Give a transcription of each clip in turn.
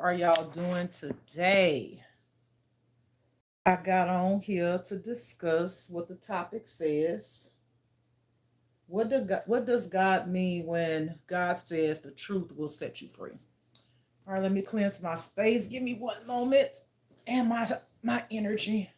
are y'all doing today? I got on here to discuss what the topic says. What does God mean when God says the truth will set you free? All right, let me cleanse my space. Give me one moment and my energy.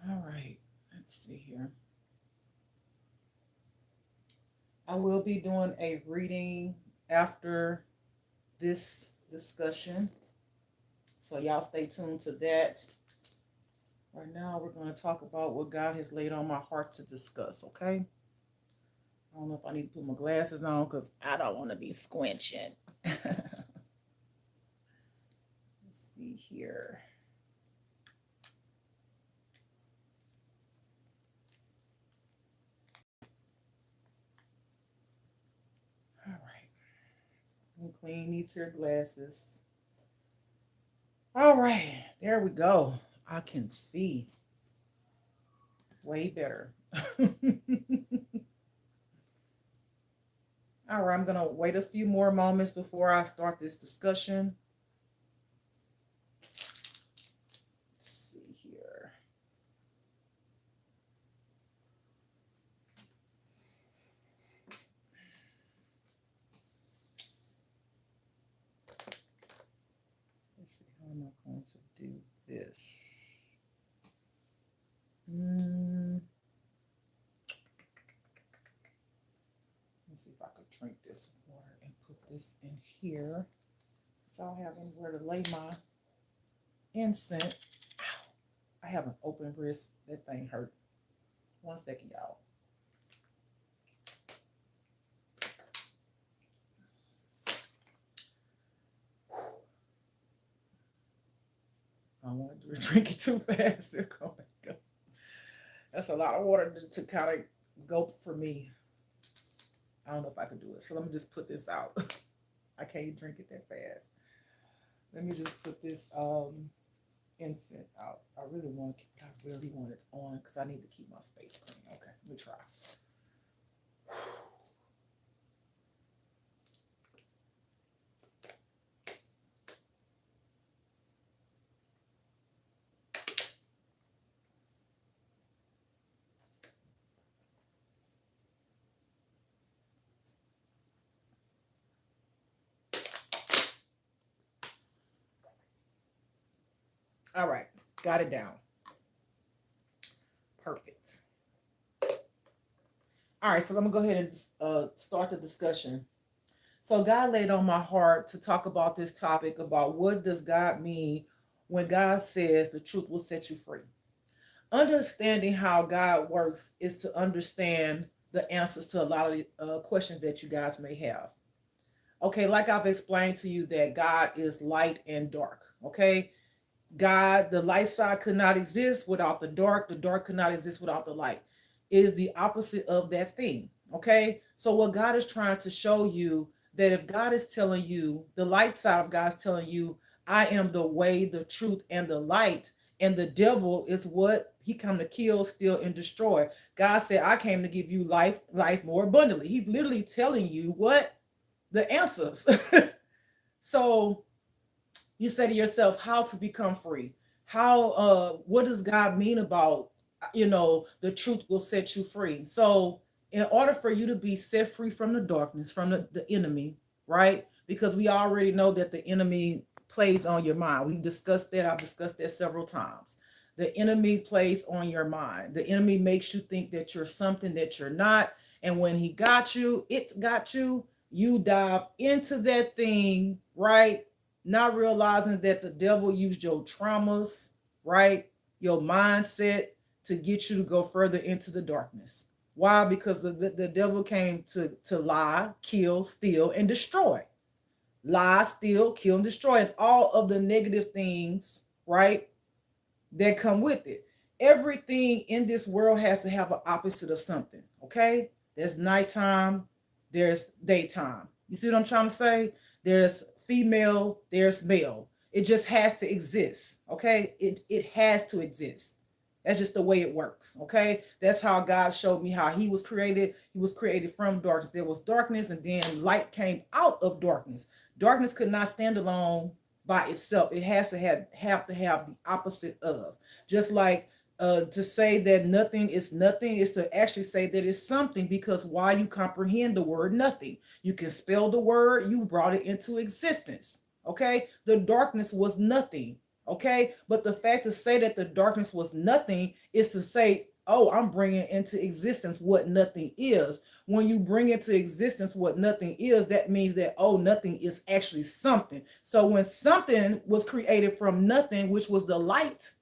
All right, let's see here. I will be doing a reading after this discussion. So y'all stay tuned to that. Right now, we're going to talk about what God has laid on my heart to discuss, okay? I don't know if I need to put my glasses on because I don't want to be squinching. Let's see here. All right. Let me clean these here glasses. All right. There we go. I can see way better. All right. I'm going to wait a few more moments before I start this discussion. Let's see here. Let's see, how am I going to do this? Let's see if I could drink this water and put this in here. So I'll have anywhere to lay my incense. Ow. I have an open wrist. That thing hurt. One second, y'all. I don't want to drink it too fast. It'll go back up. That's a lot of water to kind of go for me. I don't know if I can do it. So let me just put this out. I can't drink it that fast. Let me just put this incense out. I really want it on because I need to keep my space clean. Okay, let me try. All right, got it down. Perfect. All right, so I'm gonna go ahead and start the discussion. So God laid on my heart to talk about this topic about what does God mean when God says the truth will set you free. Understanding how God works is to understand the answers to a lot of questions that you guys may have. Okay, like I've explained to you that God is light and dark. Okay, God, the light side could not exist without the dark could not exist without the light. It is the opposite of that thing. Okay, so what God is trying to show you that if God is telling you, the light side of God is telling you, I am the way, the truth, and the light, and the devil is what he come to kill, steal, and destroy. God said, I came to give you life, life more abundantly. He's literally telling you what the answers. So you say to yourself, how to become free? How what does God mean about the truth will set you free? So in order for you to be set free from the darkness, from the enemy, right? Because we already know that the enemy plays on your mind. We discussed that. I've discussed that several times. The enemy plays on your mind. The enemy makes you think that you're something that you're not. And when he got you, it's got you, you dive into that thing, right? not realizing that the devil used your traumas, right? Your mindset to get you to go further into the darkness. Why? Because the devil came to lie, kill, steal, and destroy. Lie, steal, kill, and destroy, and all of the negative things, right, that come with it. Everything in this world has to have an opposite of something. Okay? There's nighttime, there's daytime. You see what I'm trying to say? There's female, there's male. It just has to exist. Okay? It has to exist. That's just the way it works. Okay? That's how God showed me how he was created. He was created from darkness. There was darkness, and then light came out of darkness. Darkness could not stand alone by itself. It has to have the opposite of. Just like to say that nothing is nothing is to actually say that it's something, because why? You comprehend the word nothing. You can spell the word, you brought it into existence. Okay? The darkness was nothing. Okay? But the fact to say that the darkness was nothing is to say, oh, I'm bringing into existence what nothing is. When you bring into existence what nothing is, that means that, oh, nothing is actually something. So when something was created from nothing, which was the light,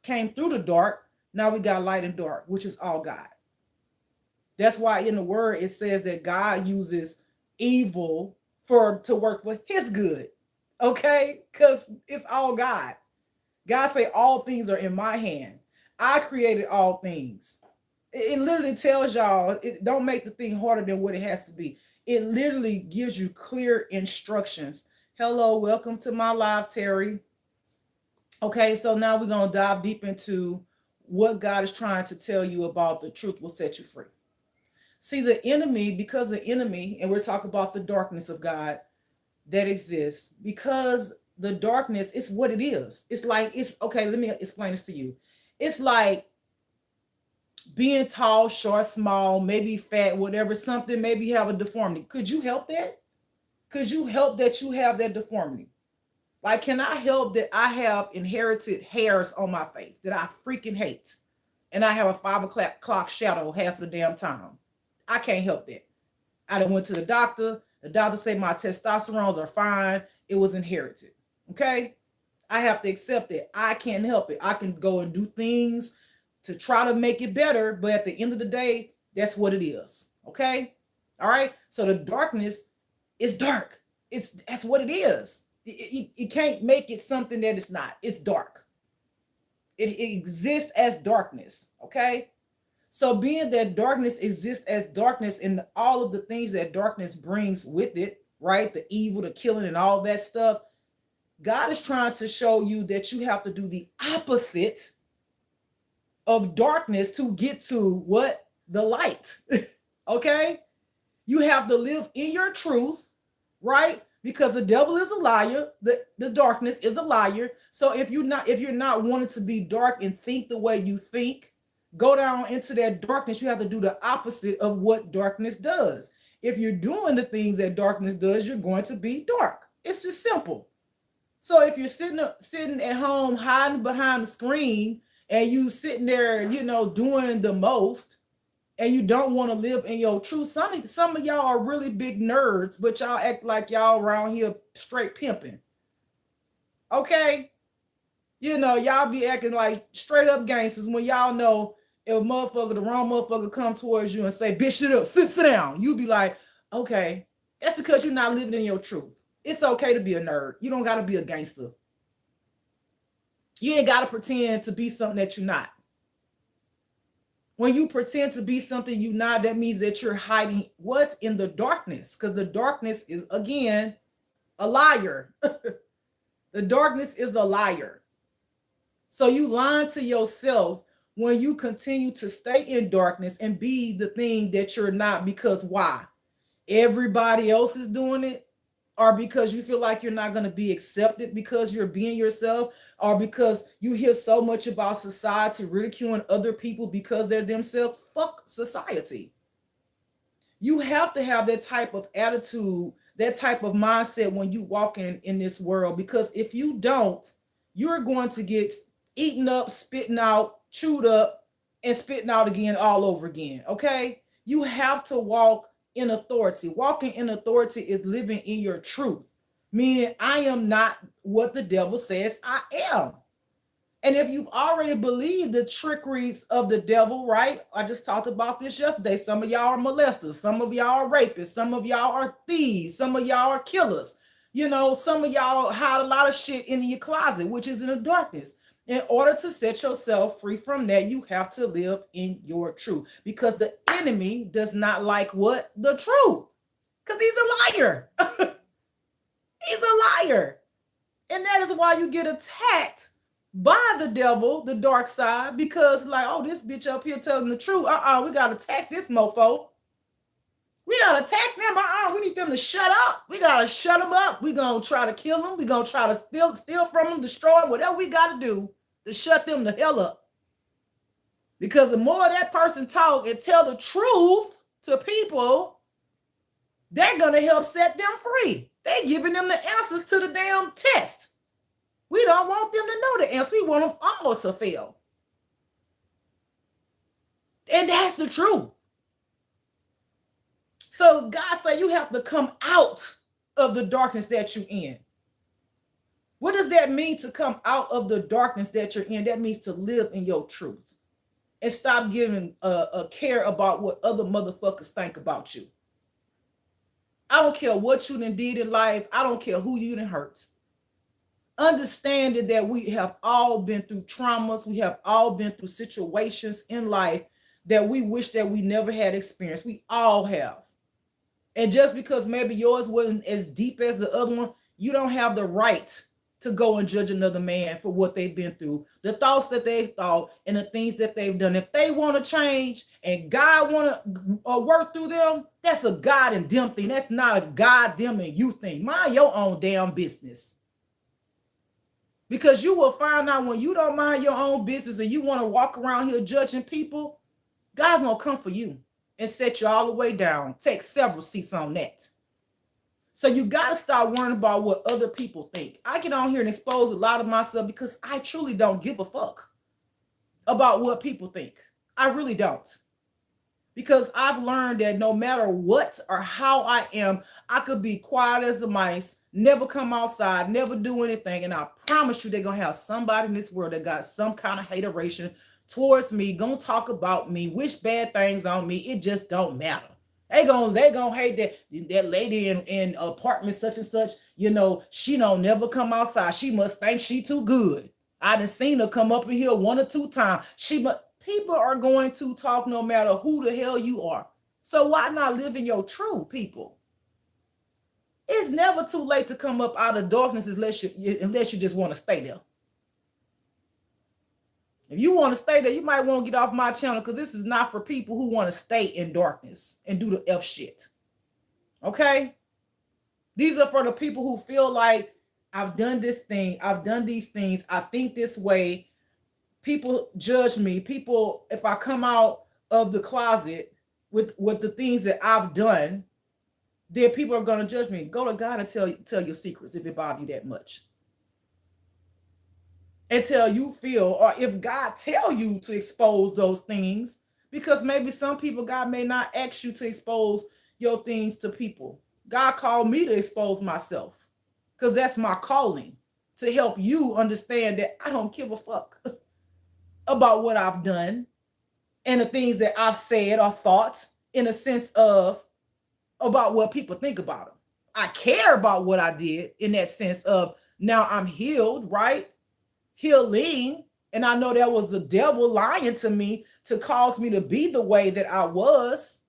came through the dark, now we got light and dark, which is all God. That's why in the word it says that God uses evil to work for his good. Okay? Because it's all God. God say all things are in my hand. I created all things. It literally tells y'all, it don't make the thing harder than what it has to be. It literally gives you clear instructions. Hello, welcome to my live, Terry. Okay, so now we're going to dive deep into what God is trying to tell you about the truth will set you free. See, the enemy, because the enemy, and we're talking about the darkness of God that exists, because the darkness is what it is. It's like, it's okay, let me explain this to you. It's like being tall, short, small, maybe fat, whatever, something, maybe you have a deformity. Could you help that? Could you help that you have that deformity? Like, can I help that I have inherited hairs on my face that I freaking hate? And I have a 5 o'clock shadow half of the damn time. I can't help that. I done went to the doctor. The doctor said my testosterones are fine. It was inherited. Okay? I have to accept it. I can't help it. I can go and do things to try to make it better, but at the end of the day, that's what it is. Okay? All right? So the darkness is dark. That's what it is. You can't make it something that it's not. It's dark. It exists as darkness. Okay? So being that darkness exists as darkness and all of the things that darkness brings with it, right? The evil, the killing, and all that stuff, God is trying to show you that you have to do the opposite of darkness to get to what? The light. Okay? You have to live in your truth, right? Because the devil is a liar. The darkness is a liar. So if you're not wanting to be dark and think the way you think, go down into that darkness. You have to do the opposite of what darkness does. If you're doing the things that darkness does, you're going to be dark. It's just simple. So if you're sitting at home hiding behind the screen and you sitting there, doing the most, and you don't want to live in your truth, some of y'all are really big nerds, but y'all act like y'all around here straight pimping. Okay? Y'all be acting like straight up gangsters when y'all know if the wrong motherfucker come towards you and say, bitch, sit down. You be like, okay, that's because you're not living in your truth. It's okay to be a nerd. You don't got to be a gangster. You ain't got to pretend to be something that you're not. When you pretend to be something you're not, that means that you're hiding what's in the darkness, because the darkness is, again, a liar. The darkness is a liar. So you lying to yourself when you continue to stay in darkness and be the thing that you're not, because why? Everybody else is doing it, or because you feel like you're not going to be accepted because you're being yourself, or because you hear so much about society ridiculing other people because they're themselves. Fuck society. You have to have that type of attitude, that type of mindset when you walk in this world, because if you don't, you're going to get eaten up, spitting out, chewed up, and spitting out again all over again. Okay? You have to walk in authority. Walking in authority is living in your truth, meaning I am not what the devil says I am. And if you've already believed the trickeries of the devil, right? I just talked about this yesterday. Some of y'all are molesters. Some of y'all are rapists. Some of y'all are thieves. Some of y'all are killers. You know, some of y'all hide a lot of shit in your closet, which is in the darkness. In order to set yourself free from that, you have to live in your truth, because the enemy does not like what? The truth. Because he's a liar. He's a liar. And that is why you get attacked by the devil, the dark side, because like, oh, this bitch up here telling the truth. We got to attack this mofo. We got to attack them. We need them to shut up. We got to shut them up. We going to try to kill them. We going to try to steal from them, destroy them, whatever we got to do to shut them the hell up. Because the more that person talk and tell the truth to people, they're going to help set them free. They're giving them the answers to the damn test. We don't want them to know the answer. We want them all to fail. And that's the truth. So God said you have to come out of the darkness that you're in. What does that mean, to come out of the darkness that you're in? That means to live in your truth and stop giving a care about what other motherfuckers think about you. I don't care what you done did in life. I don't care who you done hurt. Understanding that we have all been through traumas. We have all been through situations in life that we wish that we never had experienced. We all have. And just because maybe yours wasn't as deep as the other one, you don't have the right to go and judge another man for what they've been through, the thoughts that they've thought, and the things that they've done. If they want to change and God want to work through them, that's a God and them thing. That's not a God, them, and you thing. Mind your own damn business. Because you will find out when you don't mind your own business and you want to walk around here judging people, God gonna come for you and set you all the way down. Take several seats on that. So you got to stop worrying about what other people think. I get on here and expose a lot of myself because I truly don't give a fuck about what people think. I really don't. Because I've learned that no matter what or how I am, I could be quiet as a mice, never come outside, never do anything. And I promise you, they're going to have somebody in this world that got some kind of hateration towards me, going to talk about me, wish bad things on me. It just don't matter. They gonna hate that lady in apartment such and such. You know, she don't never come outside. She must think she too good. I done seen her come up in here 1 or 2 times. People are going to talk no matter who the hell you are. So why not live in your truth, people? It's never too late to come up out of darkness unless you just want to stay there. If you want to stay there, you might want to get off my channel, because this is not for people who want to stay in darkness and do the F shit. Okay? These are for the people who feel like, I've done this thing, I've done these things, I think this way. People judge me. People, if I come out of the closet with the things that I've done, then people are going to judge me. Go to God and tell your secrets if it bothers you that much. Until you feel, or if God tell you to expose those things, because maybe some people, God may not ask you to expose your things to people. God called me to expose myself, because that's my calling, to help you understand that I don't give a fuck about what I've done and the things that I've said or thought, in a sense of about what people think about them. I care about what I did in that sense of, now I'm healed, right? Healing, and I know that was the devil lying to me to cause me to be the way that I was.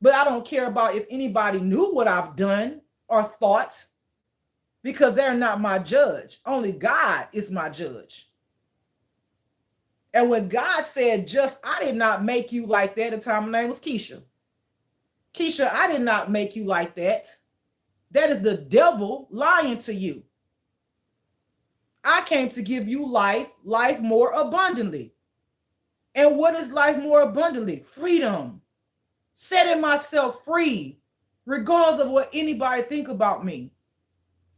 But I don't care about if anybody knew what I've done or thought, because they're not my judge. Only God is my judge. And when God said, I did not make you like that, at the time my name was Keisha. Keisha, I did not make you like that. That is the devil lying to you. I came to give you life more abundantly. And what is life more abundantly? Freedom. Setting myself free, regardless of what anybody think about me.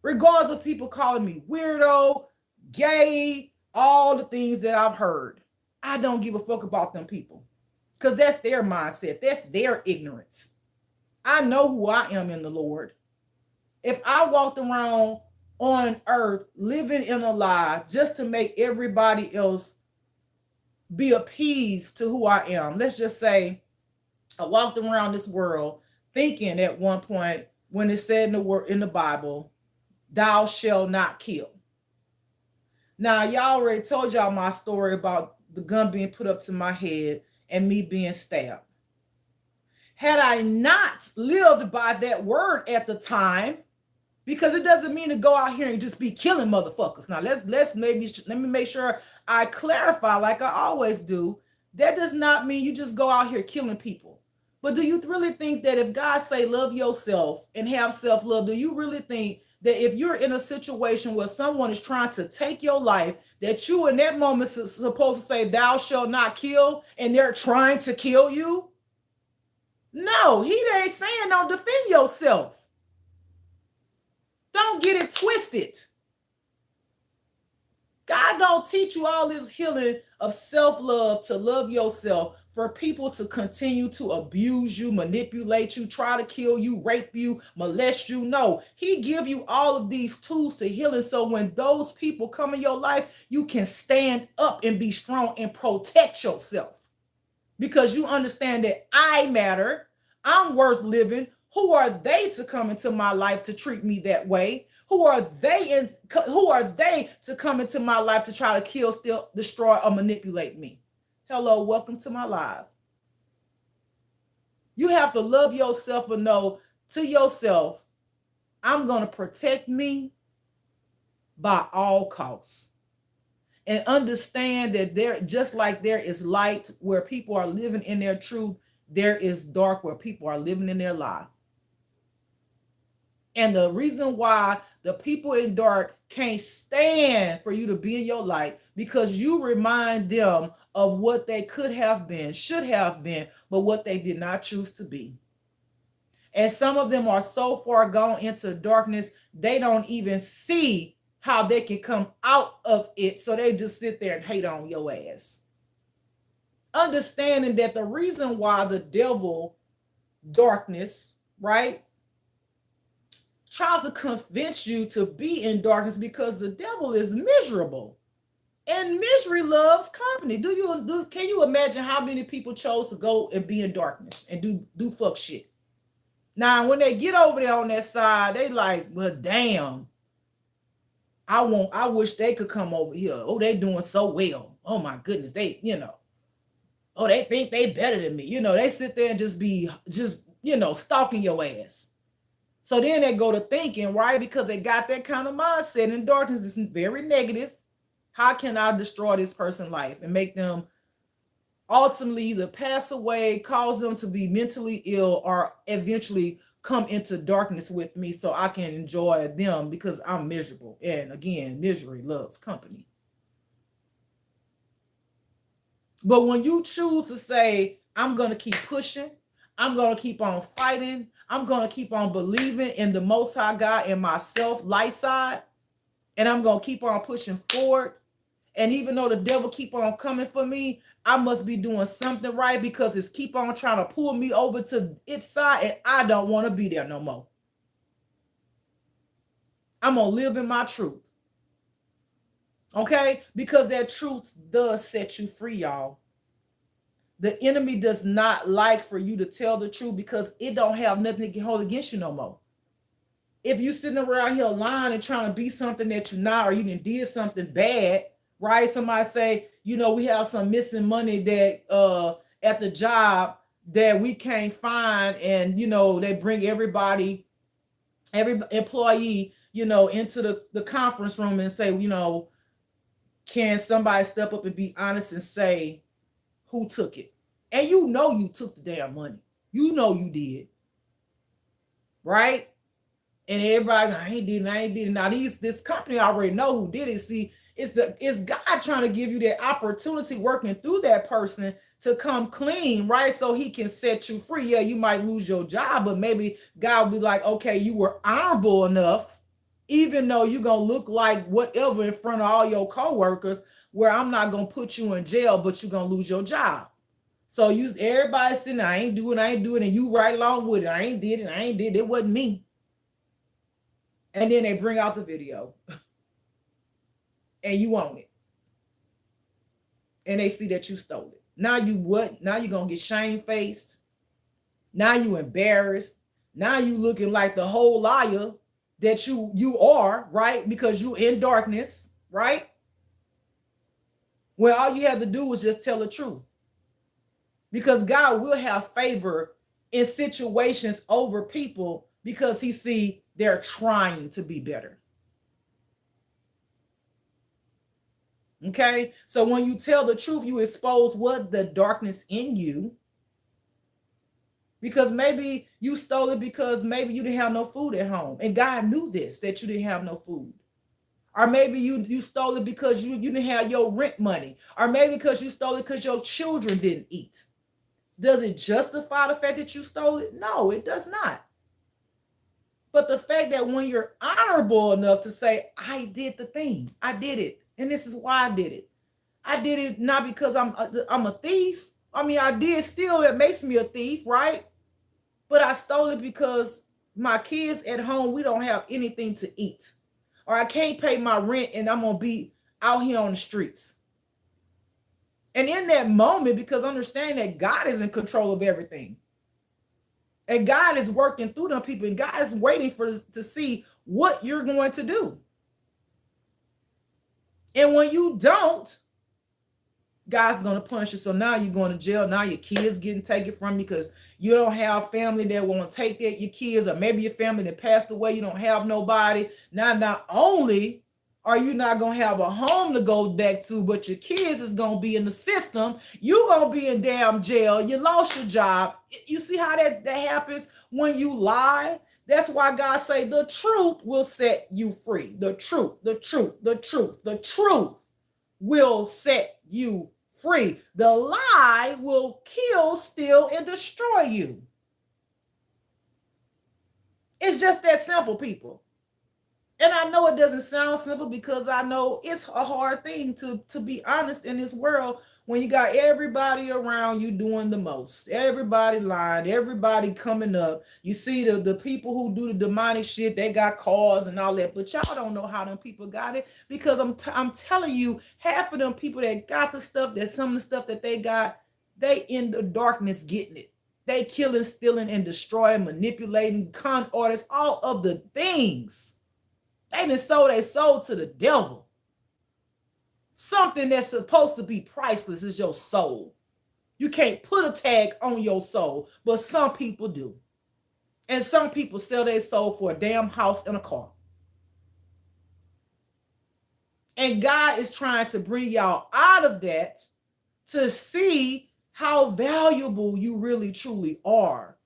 Regardless of people calling me weirdo, gay, all the things that I've heard. I don't give a fuck about them people, because that's their mindset. That's their ignorance. I know who I am in the Lord. If I walked around on earth living in a lie just to make everybody else be appeased to who I am, let's just say I walked around this world thinking at one point when it said in the word in the Bible, thou shalt not kill. Now, y'all already told y'all my story about the gun being put up to my head and me being stabbed. Had I not lived by that word at the time, because it doesn't mean to go out here and just be killing motherfuckers. Now let me make sure I clarify like I always do. That does not mean you just go out here killing people. But do you really think that if God say love yourself and have self-love, do you really think that if you're in a situation where someone is trying to take your life, that you in that moment supposed to say thou shalt not kill, and they're trying to kill you? No, he ain't saying don't defend yourself. Don't get it twisted. God don't teach you all this healing of self-love to love yourself for people to continue to abuse you, manipulate you, try to kill you, rape you, molest you. No, he give you all of these tools to healing so when those people come in your life, you can stand up and be strong and protect yourself because you understand that I matter. I'm worth living. Who are they to come into my life to treat me that way? Who are they to come into my life to try to kill, steal, destroy, or manipulate me? Hello, welcome to my life. You have to love yourself and know to yourself, I'm going to protect me by all costs. And understand that there, just like there is light where people are living in their truth, there is dark where people are living in their lie. And the reason why the people in dark can't stand for you to be in your light, because you remind them of what they could have been, should have been, but what they did not choose to be. And some of them are so far gone into darkness, they don't even see how they can come out of it. So they just sit there and hate on your ass. Understanding that the reason why the devil, darkness, right, tries to convince you to be in darkness because the devil is miserable. And misery loves company. Can you imagine how many people chose to go and be in darkness and do fuck shit? Now, when they get over there on that side, they like, well, damn. I wish they could come over here. Oh, they doing so well. Oh my goodness. They think they better than me. They sit there and just stalking your ass. So then they go to thinking, right? Because they got that kind of mindset in darkness. It's very negative. How can I destroy this person's life and make them ultimately either pass away, cause them to be mentally ill, or eventually come into darkness with me so I can enjoy them because I'm miserable. And again, misery loves company. But when you choose to say, I'm going to keep pushing, I'm going to keep on fighting, I'm going to keep on believing in the Most High God and myself, light side, and I'm going to keep on pushing forward. And even though the devil keep on coming for me, I must be doing something right because it's keep on trying to pull me over to its side, and I don't want to be there no more. I'm going to live in my truth. Okay? Because that truth does set you free, y'all. The enemy does not like for you to tell the truth because it don't have nothing to hold against you no more. If you sitting around here lying and trying to be something that you're not, or you did something bad, right? Somebody say, we have some missing money that at the job that we can't find, and they bring every employee, into the conference room and say, can somebody step up and be honest and say who took it? And you took the damn money. You did. Right? And everybody, I ain't did it. Now this company already know who did it. See, it's God trying to give you that opportunity working through that person to come clean, right? So he can set you free. Yeah, you might lose your job, but maybe God will be like, okay, you were honorable enough, even though you're going to look like whatever in front of all your coworkers, where I'm not going to put you in jail, but you're going to lose your job. So everybody sitting, I ain't doing it, and you right along with it. I ain't did it, it wasn't me. And then they bring out the video and you own it. And they see that you stole it. Now you what? Now you're gonna get shame-faced. Now you embarrassed. Now you looking like the whole liar that you are, right? Because you in darkness, right? Well, all you have to do is just tell the truth. Because God will have favor in situations over people because he see they're trying to be better. Okay? So when you tell the truth, you expose what? The darkness in you. Because maybe you stole it because maybe you didn't have no food at home. And God knew this, that you didn't have no food. Or maybe you stole it because you didn't have your rent money. Or maybe because you stole it because your children didn't eat. Does it justify the fact that you stole it? No, it does not. But the fact that when you're honorable enough to say, I did the thing, I did it, and this is why I did it. I did it not because I'm a thief. I mean, I did steal. It makes me a thief, right? But I stole it because my kids at home, we don't have anything to eat. Or I can't pay my rent and I'm going to be out here on the streets. And in that moment, because understand that God is in control of everything. And God is working through them people. And God is waiting to see what you're going to do. And when you don't, God's going to punish you. So now you're going to jail. Now your kids getting taken from you because you don't have family that want to take that your kids, or maybe your family that passed away. You don't have nobody. Now, not only are you not going to have a home to go back to, but your kids is going to be in the system. You're going to be in damn jail. You lost your job. You see how that happens when you lie? That's why God say the truth will set you free. The truth, the truth, the truth, the truth will set you free. The lie will kill, steal, and destroy you. It's just that simple, people. And I know it doesn't sound simple because I know it's a hard thing to be honest in this world when you got everybody around you doing the most. Everybody lying, everybody coming up. You see the people who do the demonic shit, they got cars and all that, but y'all don't know how them people got it, because I'm telling you, half of them people that got the stuff, that some of the stuff that they got, they in the darkness getting it. They killing, stealing, and destroying, manipulating, con artists, all of the things. They done sold their soul to the devil. Something that's supposed to be priceless is your soul. You can't put a tag on your soul, but some people do. And some people sell their soul for a damn house and a car. And God is trying to bring y'all out of that to see how valuable you really truly are.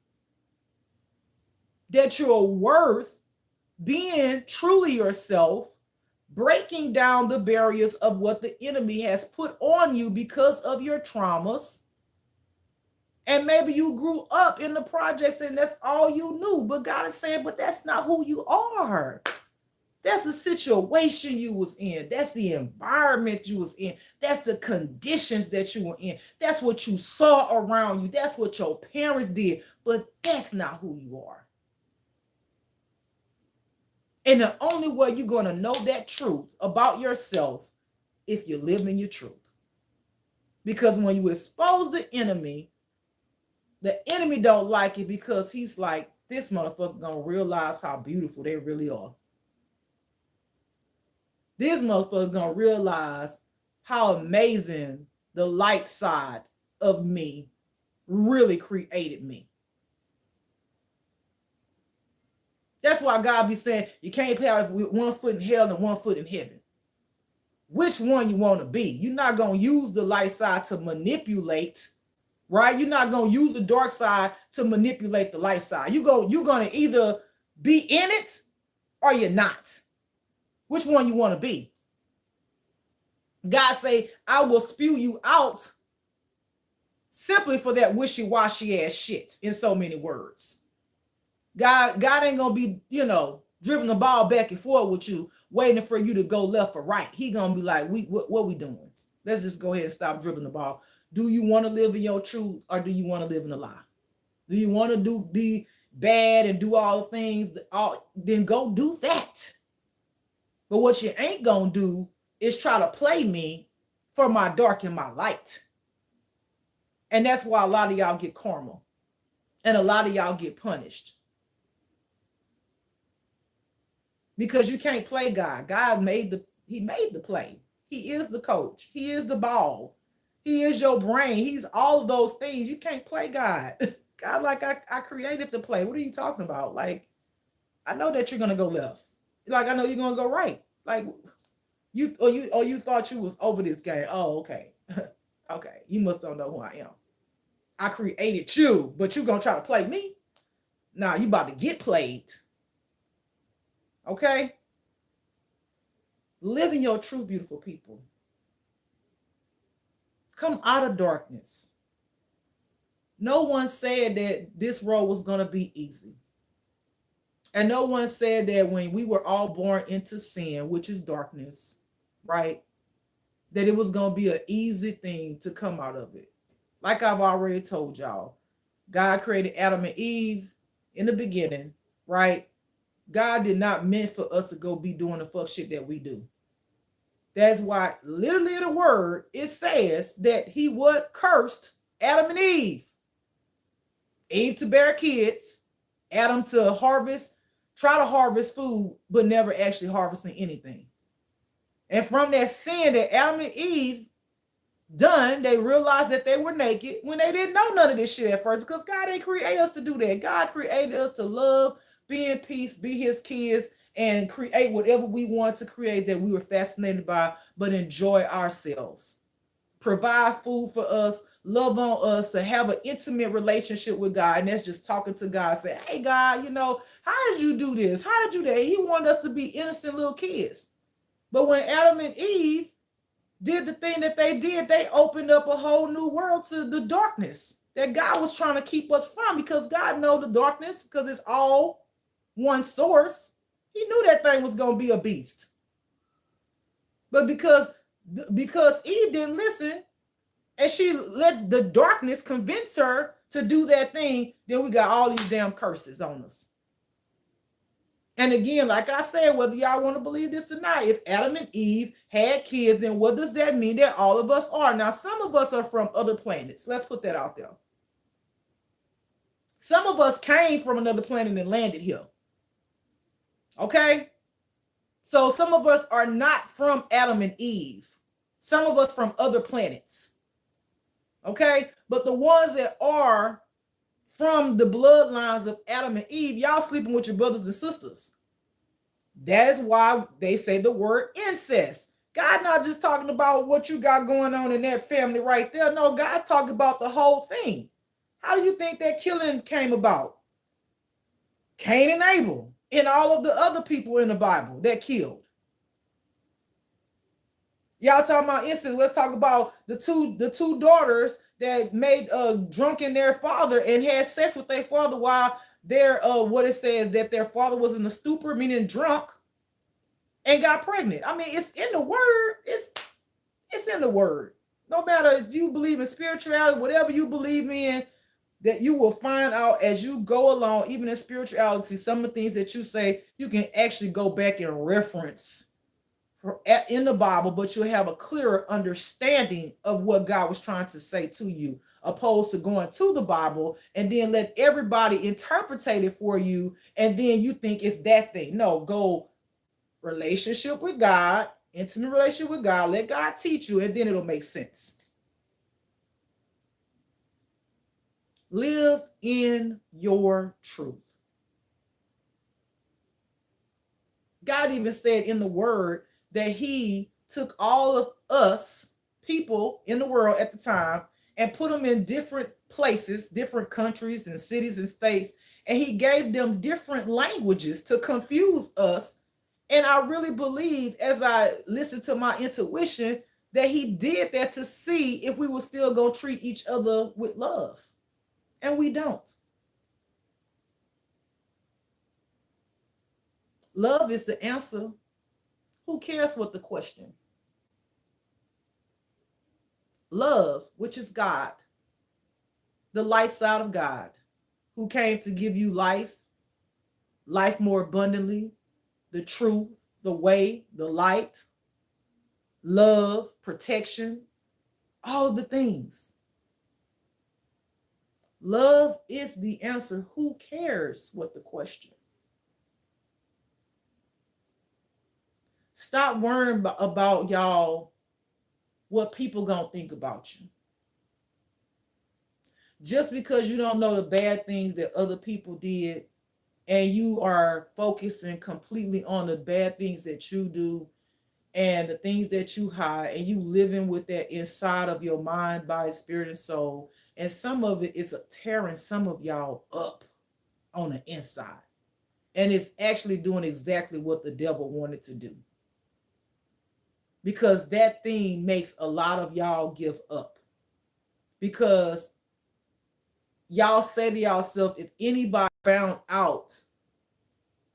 That you're worth being truly yourself, breaking down the barriers of what the enemy has put on you because of your traumas. And maybe you grew up in the projects and that's all you knew. But God is saying, but that's not who you are. That's the situation you was in. That's the environment you was in. That's the conditions that you were in. That's what you saw around you. That's what your parents did. But that's not who you are. And the only way you're going to know that truth about yourself if you live in your truth. Because when you expose the enemy don't like it because he's like, this motherfucker going to realize how beautiful they really are. This motherfucker going to realize how amazing the light side of me really created me. That's why God be saying you can't have 1 foot in hell and 1 foot in heaven. Which one you want to be? You're not going to use the light side to manipulate, right? You're not going to use the dark side to manipulate the light side. You're going to either be in it or you're not. Which one you want to be? God say, I will spew you out simply for that wishy-washy ass shit, in so many words. God ain't gonna be, dribbling the ball back and forth with you, waiting for you to go left or right. He gonna be like, what we doing? Let's just go ahead and stop dribbling the ball. Do you want to live in your truth or do you want to live in a lie? Do you want to be bad and do all the things, then go do that. But what you ain't gonna do is try to play me for my dark and my light. And that's why a lot of y'all get karma. And a lot of y'all get punished. Because you can't play God. He made the play. He is the coach. He is the ball. He is your brain. He's all of those things. You can't play God. God, like I created the play. What are you talking about? Like, I know that you're gonna go left. Like, I know you're gonna go right. Like, you thought you was over this game. Oh, okay. Okay. You must don't know who I am. I created you, but you gonna try to play me? Nah, you about to get played. Okay? Live in your truth, beautiful people. Come out of darkness. No one said that this road was going to be easy. And no one said that when we were all born into sin, which is darkness, right, that it was going to be an easy thing to come out of it. Like I've already told y'all, God created Adam and Eve in the beginning, right? God did not meant for us to go be doing the fuck shit that we do. That's why literally in the word, it says that he what cursed Adam and Eve. Eve to bear kids, Adam to try to harvest food, but never actually harvesting anything. And from that sin that Adam and Eve done, they realized that they were naked when they didn't know none of this shit at first, because God didn't create us to do that. God created us to love, be in peace, be his kids, and create whatever we want to create that we were fascinated by, but enjoy ourselves. Provide food for us, love on us, to have an intimate relationship with God. And that's just talking to God, say, hey, God, how did you do this? How did you do that? He wanted us to be innocent little kids. But when Adam and Eve did the thing that they did, they opened up a whole new world to the darkness that God was trying to keep us from, because God knows the darkness, because it's all one source. He knew that thing was going to be a beast. But because Eve didn't listen, and she let the darkness convince her to do that thing, then we got all these damn curses on us. And again, like I said, whether y'all want to believe this or not, if Adam and Eve had kids, then what does that mean that all of us are? Now, some of us are from other planets. Let's put that out there. Some of us came from another planet and landed here. Okay? So some of us are not from Adam and Eve. Some of us from other planets. Okay? But the ones that are from the bloodlines of Adam and Eve, y'all sleeping with your brothers and sisters. That's why they say the word incest. God not just talking about what you got going on in that family right there. No, God's talking about the whole thing. How do you think that killing came about? Cain and Abel and all of the other people in the Bible that killed. Y'all talking about incest. Let's talk about the two daughters that made drunken their father and had sex with their father while their what it says that their father was in a stupor, meaning drunk, and got pregnant. I mean, it's in the word. It's in the word. No matter if you believe in spirituality, whatever you believe in, that you will find out as you go along, even in spirituality, some of the things that you say, you can actually go back and reference in the Bible, but you'll have a clearer understanding of what God was trying to say to you, opposed to going to the Bible and then let everybody interpret it for you, and then you think it's that thing. No, go relationship with God, intimate relationship with God, let God teach you, and then it'll make sense. Live in your truth. God even said in the word that he took all of us people in the world at the time and put them in different places, different countries and cities and states, and he gave them different languages to confuse us. And I really believe, as I listened to my intuition, that he did that to see if we were still going to treat each other with love. And we don't. Love is the answer. Who cares what the question? Love, which is God, the light side of God, who came to give you life, life more abundantly, the truth, the way, the light, love, protection, all the things. Love is the answer. Who cares what the question? Stop worrying about y'all, what people gonna think about you. Just because you don't know the bad things that other people did and you are focusing completely on the bad things that you do and the things that you hide, and you living with that inside of your mind, body, spirit, and soul. And some of it is tearing some of y'all up on the inside. And it's actually doing exactly what the devil wanted to do. Because that thing makes a lot of y'all give up. Because y'all say to yourself, if anybody found out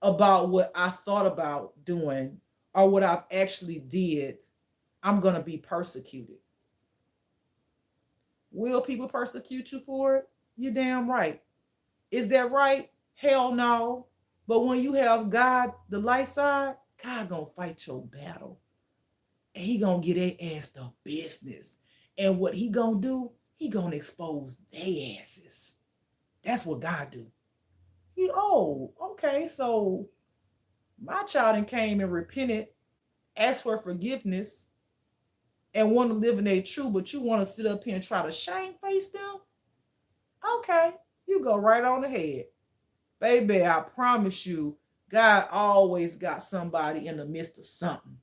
about what I thought about doing or what I've actually did, I'm going to be persecuted. Will people persecute you for it? You're damn right. Is that right? Hell no. But when you have God, the light side, God gonna fight your battle. And he gonna get their ass to business. And what he gonna do, he gonna expose their asses. That's what God do. Okay, so my child came and repented, asked for forgiveness, and want to live in their truth, but you want to sit up here and try to shame face them? Okay, you go right on ahead. Baby, I promise you, God always got somebody in the midst of something.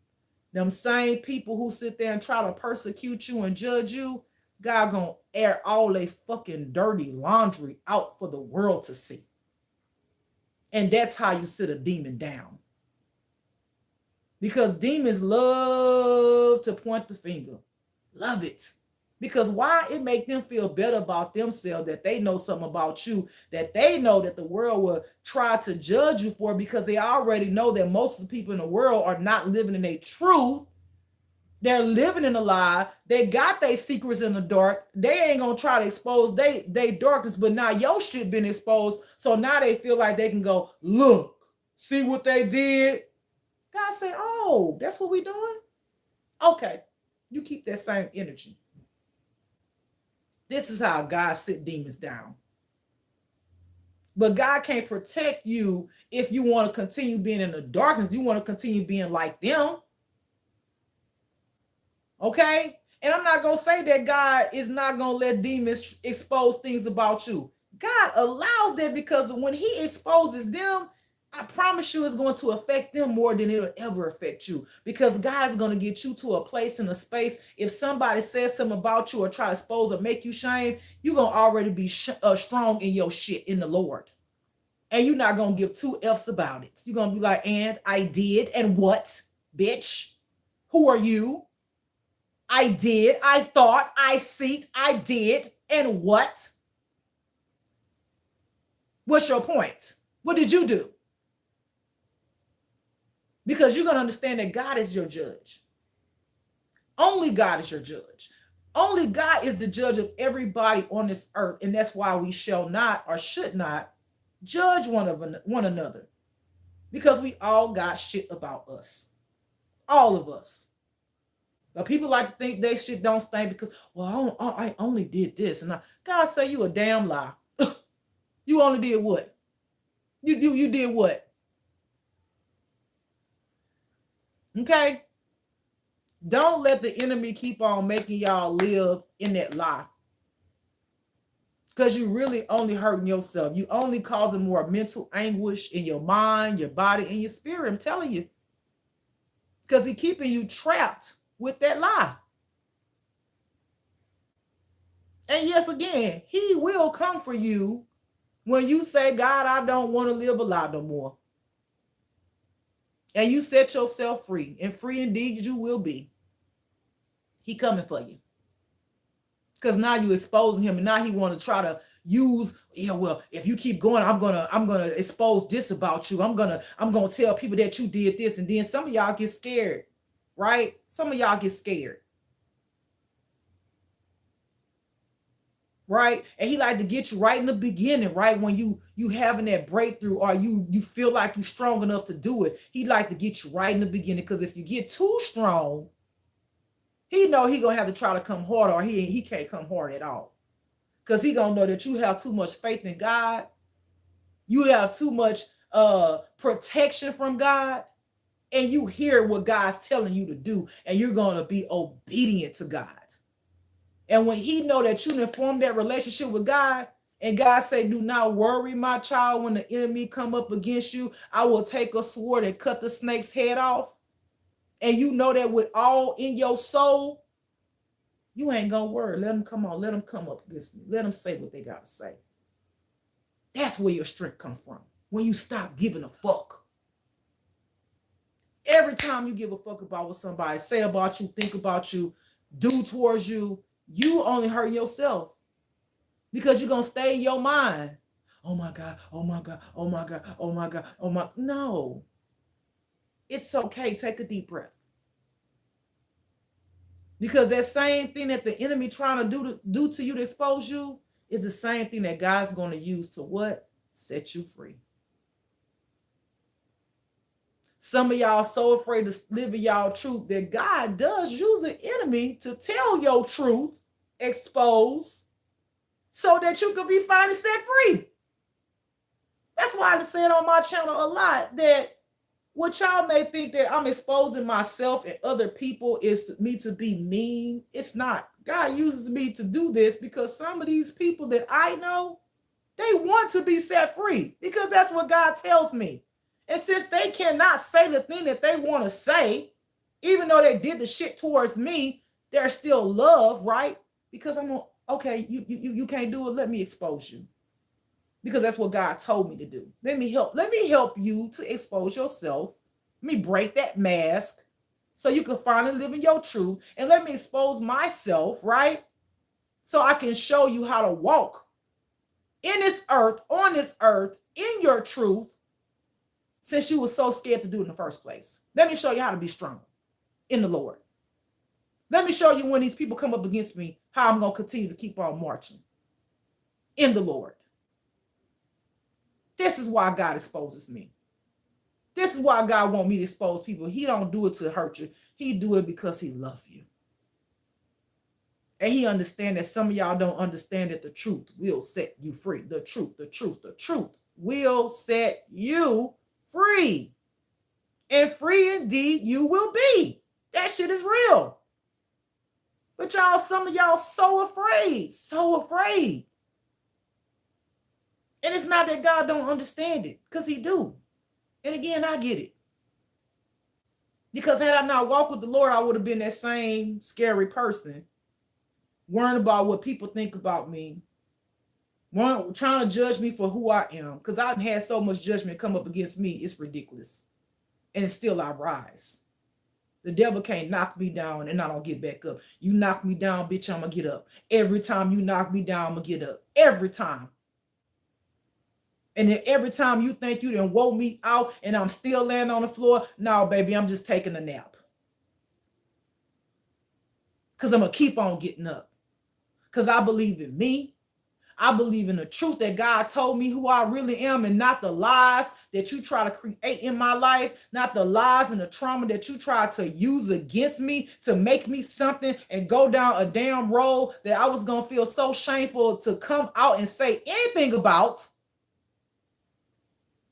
Them same people who sit there and try to persecute you and judge you, God gonna air all they fucking dirty laundry out for the world to see. And that's how you sit a demon down. Because demons love to point the finger. Love it. Because why? It make them feel better about themselves, that they know something about you, that they know that the world will try to judge you for, because they already know that most of the people in the world are not living in their truth. They're living in a lie. They got their secrets in the dark. They ain't gonna try to expose they darkness, but now your shit been exposed. So now they feel like they can go, look, see what they did. God say, oh, that's what we doing? Okay, you keep that same energy. This is how God sit demons down. But God can't protect you if you want to continue being in the darkness. You want to continue being like them. Okay? And I'm not going to say that God is not going to let demons expose things about you. God allows that, because when he exposes them, I promise you it's going to affect them more than it'll ever affect you. Because God's going to get you to a place in a space. If somebody says something about you or try to expose or make you shame, you're going to already be strong in your shit in the Lord. And you're not going to give two F's about it. You're going to be like, and I did. And what? Bitch? Who are you? I did. I thought. I seeked. I did. And what? What's your point? What did you do? Because you're going to understand that God is your judge. Only God is your judge. Only God is the judge of everybody on this earth. And that's why we shall not or should not judge one another. Because we all got shit about us. All of us. But people like to think they shit don't stink because, well, I only did this. And God say you a damn lie. You only did what? You did what? Okay? Don't let the enemy keep on making y'all live in that lie. Because you really only hurting yourself. You only causing more mental anguish in your mind, your body, and your spirit. I'm telling you. Because he's keeping you trapped with that lie. And yes, again, he will come for you when you say, God, I don't want to live a lie no more. And you set yourself free. And free indeed you will be. He coming for you. Because now you exposing him, and now he want to try to use, well, if you keep going, I'm gonna expose this about you. I'm gonna tell people that you did this. And then some of y'all get scared, right? Some of y'all get scared. right? And he like to get you right in the beginning, right? When you having that breakthrough, or you feel like you're strong enough to do it. He like to get you right in the beginning, because if you get too strong, he know he gonna have to try to come hard, or he can't come hard at all. Because he gonna know that you have too much faith in God, you have too much protection from God, and you hear what God's telling you to do, and you're gonna be obedient to God. And when he know that you form that relationship with God, and God say, do not worry, my child, when the enemy come up against you, I will take a sword and cut the snake's head off. And you know that with all in your soul, you ain't gonna worry. Let them come on. Let them come up against me. Let them say what they gotta say. That's where your strength come from. When you stop giving a fuck. Every time you give a fuck about what somebody say about you, think about you, do towards you, you only hurt yourself. Because you're going to stay in your mind. Oh my God, oh my God, oh my God, oh my God, oh my. No. It's okay. Take a deep breath. Because that same thing that the enemy trying to do to you to expose you is the same thing that God's going to use to what? Set you free. Some of y'all so afraid to live in y'all truth that God does use an enemy to tell your truth, expose, so that you could be finally set free. That's why I said on my channel a lot that what y'all may think that I'm exposing myself and other people is me to be mean. It's not. God uses me to do this because some of these people that I know, they want to be set free because that's what God tells me. And since they cannot say the thing that they want to say, even though they did the shit towards me, there's still love, right? Because I'm okay, you can't do it. Let me expose you. Because that's what God told me to do. Let me help you to expose yourself. Let me break that mask so you can finally live in your truth. And let me expose myself, right? So I can show you how to walk in this earth, on this earth, in your truth, since you were so scared to do it in the first place. Let me show you how to be strong in the Lord. Let me show you when these people come up against me, how I'm going to continue to keep on marching in the Lord. This is why God exposes me. This is why God wants me to expose people. He don't do it to hurt you. He do it because he loves you. And he understands that some of y'all don't understand that the truth will set you free. The truth will set you free. And free indeed you will be. That shit is real. But y'all, some of y'all so afraid. And it's not that God don't understand it, because he do. And again, I get it. Because had I not walked with the Lord, I would have been that same scary person, worrying about what people think about me, trying to judge me for who I am. Because I've had so much judgment come up against me, it's ridiculous. And still I rise. The devil can't knock me down and I don't get back up. You knock me down, bitch, I'm going to get up. Every time you knock me down, I'm going to get up. Every time. And then every time you think you done woke me out and I'm still laying on the floor, no, baby, I'm just taking a nap. Because I'm going to keep on getting up. Because I believe in me. I believe in the truth that God told me who I really am, and not the lies that you try to create in my life, not the lies and the trauma that you try to use against me to make me something and go down a damn road that I was going to feel so shameful to come out and say anything about.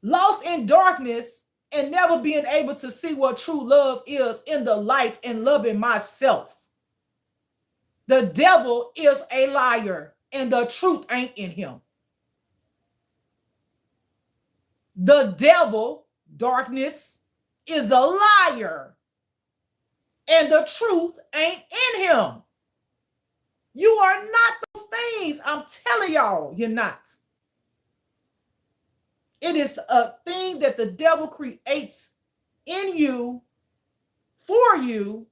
Lost in darkness and never being able to see what true love is in the light and loving myself. The devil is a liar and the truth ain't in him. The devil, darkness, is a liar and the truth ain't in him. You are not those things. I'm telling y'all, you're not. It is a thing that the devil creates in you, for you,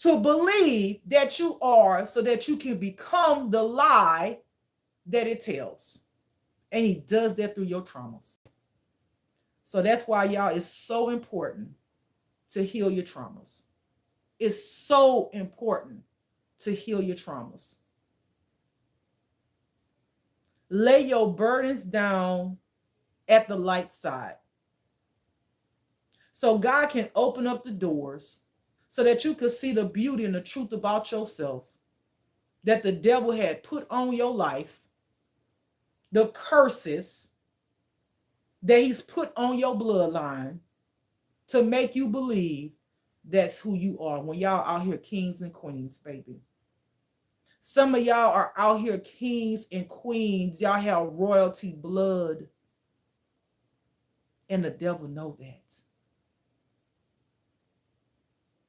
to believe that you are, so that you can become the lie that it tells. And he does that through your traumas. So that's why, y'all, it's so important to heal your traumas. It's so important to heal your traumas. Lay your burdens down at the light side. So God can open up the doors so that you could see the beauty and the truth about yourself that the devil had put on your life, the curses that he's put on your bloodline to make you believe that's who you are. When y'all out here kings and queens, baby. Some of y'all are out here kings and queens. Y'all have royalty blood. And the devil know that.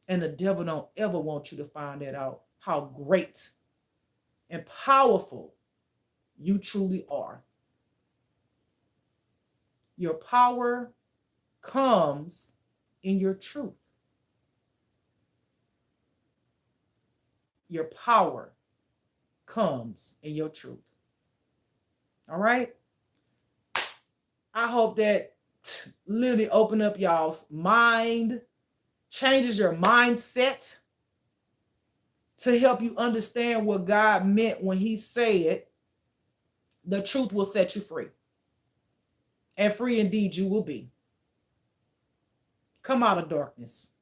And the devil don't ever want you to find that out, how great and powerful you truly are. Your power comes in your truth. Your power comes in your truth. All right? I hope that literally open up y'all's mind, changes your mindset to help you understand what God meant when he said, the truth will set you free. And free indeed you will be. Come out of darkness.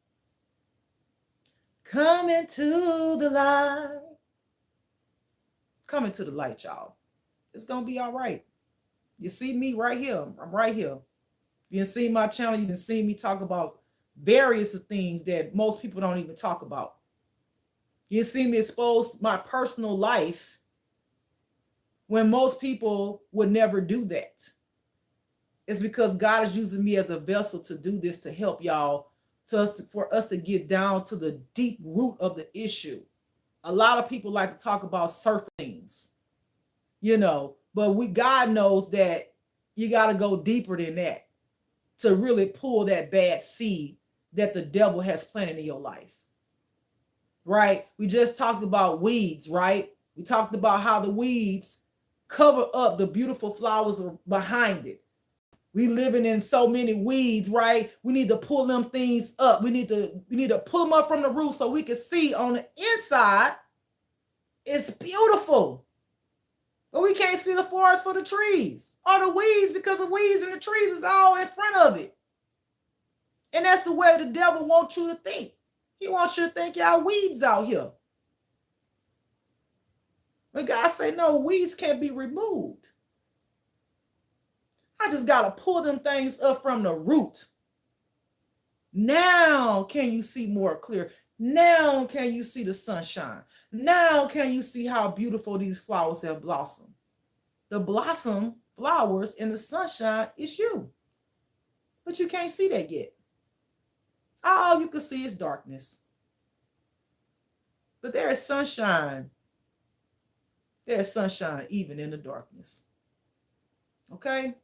Come into the light. Come into the light, y'all. It's going to be all right. You see me right here. I'm right here. If you see my channel, you can see me talk about various things that most people don't even talk about. You see me expose my personal life when most people would never do that. It's because God is using me as a vessel to do this, to help y'all, for us to get down to the deep root of the issue. A lot of people like to talk about surface things, but God knows that you got to go deeper than that to really pull that bad seed that the devil has planted in your life. Right? We just talked about weeds, right? We talked about how the weeds cover up the beautiful flowers behind it. We living in so many weeds, right? We need to pull them things up. We need to pull them up from the root so we can see on the inside. It's beautiful. But we can't see the forest for the trees or the weeds, because the weeds and the trees is all in front of it. And that's the way the devil wants you to think. He wants you to think y'all weeds out here. But God say, no, weeds can't be removed. I just got to pull them things up from the root. Now can you see more clear? Now can you see the sunshine? Now can you see how beautiful these flowers have blossomed? The blossom flowers in the sunshine is you. But you can't see that yet. All you can see is darkness. But there is sunshine. There is sunshine even in the darkness. Okay?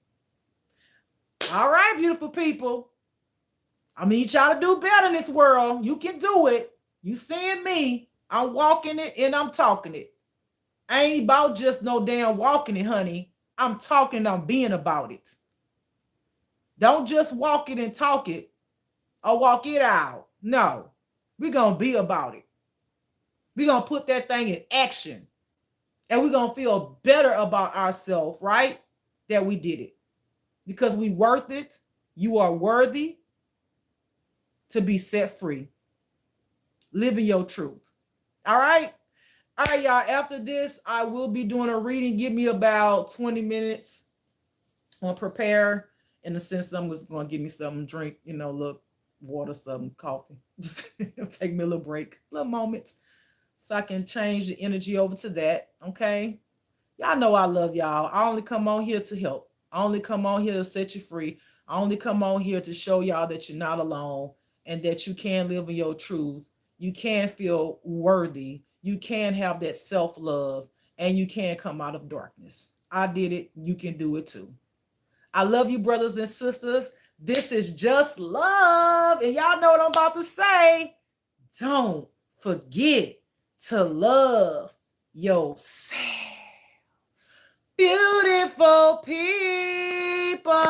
All right, beautiful people. I need y'all to do better in this world. You can do it. You seeing me. I'm walking it and I'm talking it. I ain't about just no damn walking it, honey. I'm talking, I'm being about it. Don't just walk it and talk it or walk it out. No, we're going to be about it. We're going to put that thing in action. And we're going to feel better about ourselves, right? That we did it. Because we worth it. You are worthy to be set free. Living your truth. All right? All right, y'all. After this, I will be doing a reading. Give me about 20 minutes. I'm going to prepare in the sense that I'm just going to give me something to drink, look, water, something, coffee. Just take me a little break, a little moment, so I can change the energy over to that, okay? Y'all know I love y'all. I only come on here to help. I only come on here to set you free. I only come on here to show y'all that you're not alone and that you can live in your truth. You can feel worthy. You can have that self-love, and you can come out of darkness. I did it. You can do it too. I love you, brothers and sisters. This is just love. And y'all know what I'm about to say. Don't forget to love yourself. Beautiful people.